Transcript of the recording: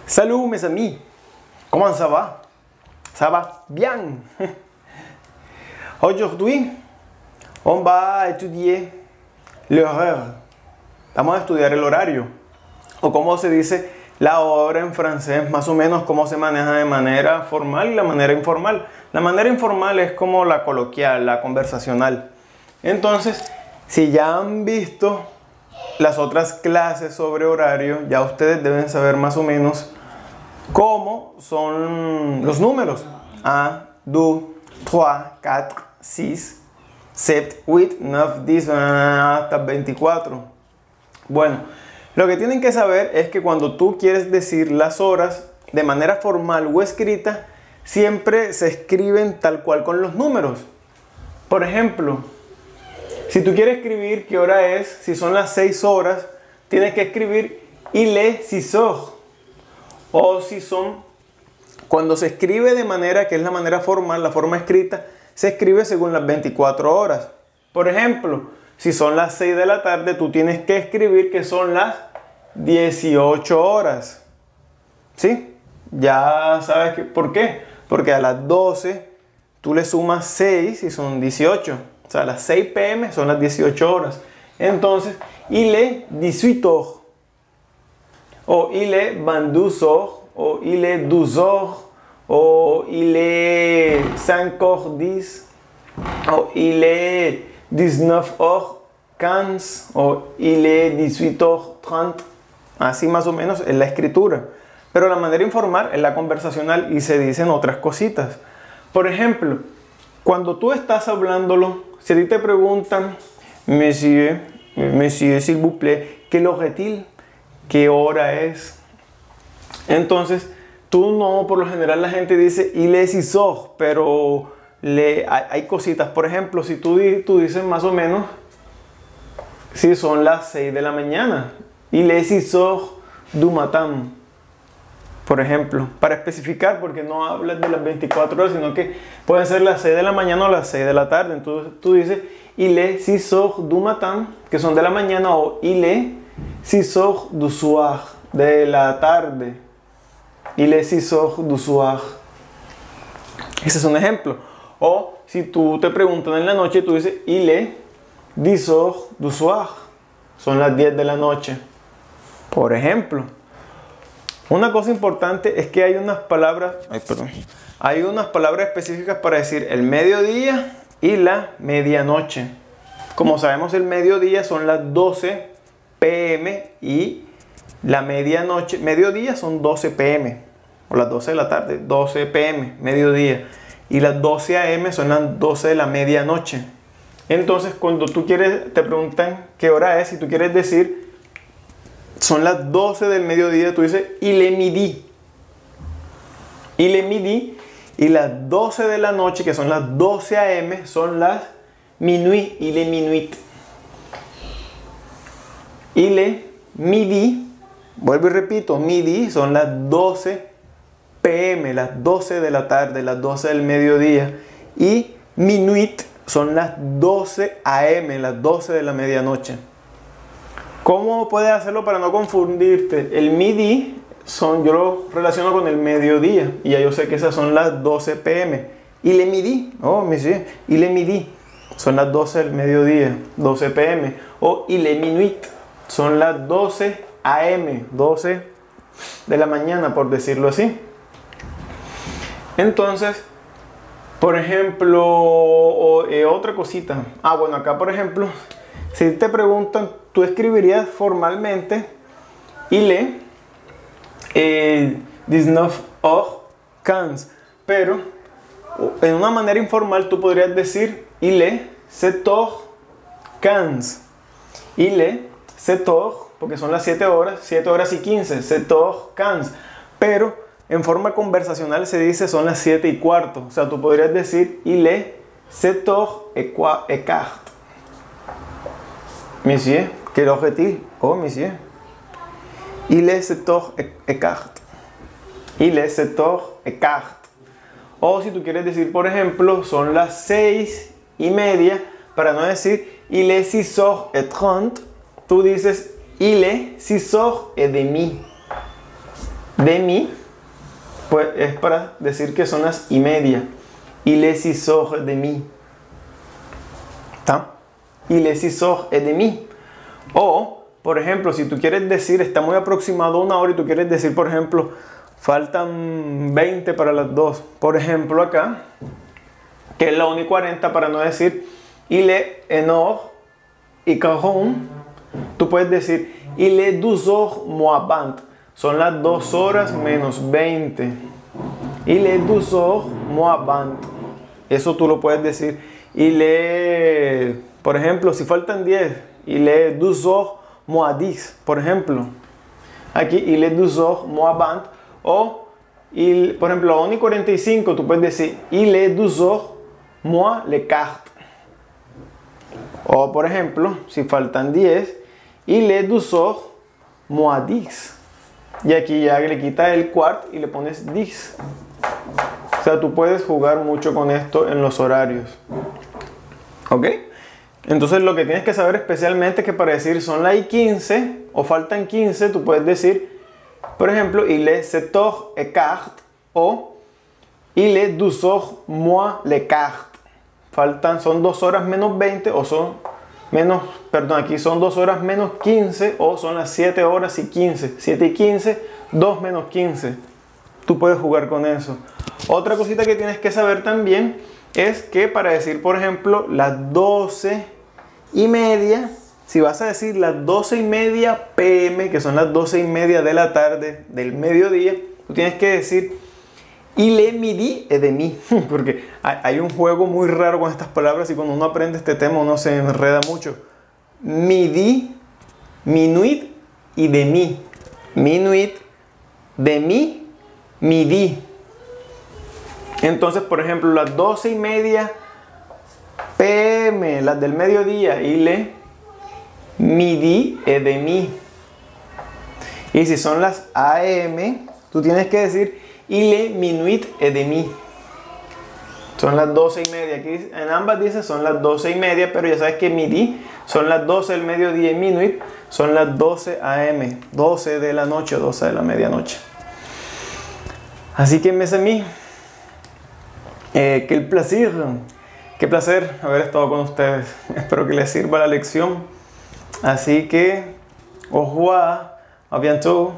Salut mes amis, comment ça va? Ça va bien. Aujourd'hui, on va étudier l'horaire. Vamos a estudiar el horario, o como se dice la hora en francés, más o menos cómo se maneja de manera formal y la manera informal. La manera informal es como la coloquial, la conversacional. Entonces, si ya han visto las otras clases sobre horario, ya ustedes deben saber más o menos cómo son los números. 1, 2, 3, 4, 6, 7, 8, 9, 10, hasta 24. Bueno, lo que tienen que saber es que cuando tú quieres decir las horas de manera formal o escrita, siempre se escriben tal cual con los números. Por ejemplo, si tú quieres escribir qué hora es, si son las 6 horas, tienes que escribir il est 6 heures. O si son, cuando se escribe de manera que es la manera formal, la forma escrita, se escribe según las 24 horas. Por ejemplo, si son las 6 de la tarde, tú tienes que escribir que son las 18 horas. ¿Sí? Ya sabes por qué. Porque a las 12 tú le sumas 6 y son 18. O sea, las 6 p.m. son las 18 horas. Entonces, il est 18 heures. O il est 22 heures. O il est 12 heures. O il est 5h10. O il est 19h15. O il est 18h30. Así más o menos es la escritura. Pero la manera informal es la conversacional y se dicen otras cositas. Por ejemplo, cuando tú estás hablándolo, si a ti te preguntan, Monsieur, s'il vous plaît, quelle heure est-il? ¿Qué hora es? Entonces, tú no, por lo general la gente dice, il est 6 heures, pero hay cositas. Por ejemplo, si tú dices más o menos, si son las 6 de la mañana, il est 6 heures du matin. Por ejemplo, para especificar, porque no hablas de las 24 horas, sino que pueden ser las 6 de la mañana o las 6 de la tarde. Entonces tú dices, il est 6 heures du matin, que son de la mañana, o il est 6 heures du soir, de la tarde. Il est 6 heures du soir. Ese es un ejemplo. O si tú te preguntan en la noche, tú dices, il est 10 heures du soir. Son las 10 de la noche. Por ejemplo. Una cosa importante es que hay unas palabras, hay unas palabras específicas para decir el mediodía y la medianoche. Como sabemos, el mediodía son las 12 p.m. y la medianoche, mediodía son 12 p.m. o las 12 de la tarde, 12 p.m., mediodía. Y las 12 a.m. son las 12 de la medianoche. Entonces, cuando tú quieres, te preguntan qué hora es, si tú quieres decir son las 12 del mediodía, tú dices il est midi. Il est midi. Y las 12 de la noche, que son las 12 a.m., son las minuit. Il est minuit. Il est midi. Vuelvo y repito, midi son las 12 p.m., las 12 de la tarde, las 12 del mediodía. Y minuit son las 12 a.m., las 12 de la medianoche. ¿Cómo puedes hacerlo para no confundirte? El midi yo lo relaciono con el mediodía y ya yo sé que esas son las 12 p.m. Il est midi, oh monsieur, il est midi, son las 12 del mediodía, 12 p.m. O il est minuit, son las 12 a.m., 12 de la mañana, por decirlo así. Entonces, por ejemplo, otra cosita. Bueno, acá por ejemplo, si te preguntan, tú escribirías formalmente il est 19h15, pero en una manera informal tú podrías decir il est 7h15. Il est 7h, porque son las 7 horas, 7 horas y 15, 7h15. Pero en forma conversacional se dice son las 7 y cuarto. O sea, tú podrías decir il est 7h15. Monsieur, quelle heure est-il? Oh, monsieur. Il est 7h15. Il est 7h15. O si tú quieres decir, por ejemplo, son las 6:30, para no decir il est 6h30, tú dices il est 6h30. demi, pues es para decir que son las y media. Il est 6 heures demi. ¿Está? Il est 6 heures et demi. O, por ejemplo, si tú quieres decir, está muy aproximado a una hora y tú quieres decir, por ejemplo, faltan 20 para las 2. Por ejemplo, acá, que es la 1 y 40, para no decir il est 1 heure et 40, tú puedes decir il est 12 heures moins 20. Son las 2 horas menos 20. Il est 12 heures moins 20. Eso tú lo puedes decir. Il est, por ejemplo, si faltan 10, il est 12 heures moins 10. Por ejemplo, aquí il est 12 heures moins 20. O, por ejemplo, a 1 y 45, tú puedes decir il est 12 heures moins le quart. O, por ejemplo, si faltan 10, il est 12 heures moins 10. Y aquí ya le quitas el quart y le pones 10. O sea, tú puedes jugar mucho con esto en los horarios. ¿Ok? Entonces lo que tienes que saber especialmente es que para decir son las y 15 o faltan 15, tú puedes decir, por ejemplo, il est 7 heures et quart o il est 12 heures moins le quart. Son 2 horas menos 20 o son menos, perdón, aquí son 2 horas menos 15 o son las 7 horas y 15. 7 y 15, 2 menos 15. Tú puedes jugar con eso. Otra cosita que tienes que saber también es que para decir, por ejemplo, las 12 y media, si vas a decir las 12 y media pm, que son las 12 y media de la tarde, del mediodía, tú tienes que decir il est midi et demi, porque hay un juego muy raro con estas palabras y cuando uno aprende este tema uno se enreda mucho. Midi, minuit y demi. Minuit, demi, midi. Entonces, por ejemplo, las 12 y media pm, las del mediodía, il est midi et demi. Y si son las am, tú tienes que decir il est minuit et demi. Son las 12 y media. Aquí en ambas dice son las 12 y media, pero ya sabes que midi son las 12 del mediodía y minuit son las 12 am, 12 de la noche, 12 de la medianoche. Así que mes amis, qué placer haber estado con ustedes. Espero que les sirva la lección. Así que, au revoir, à bientôt.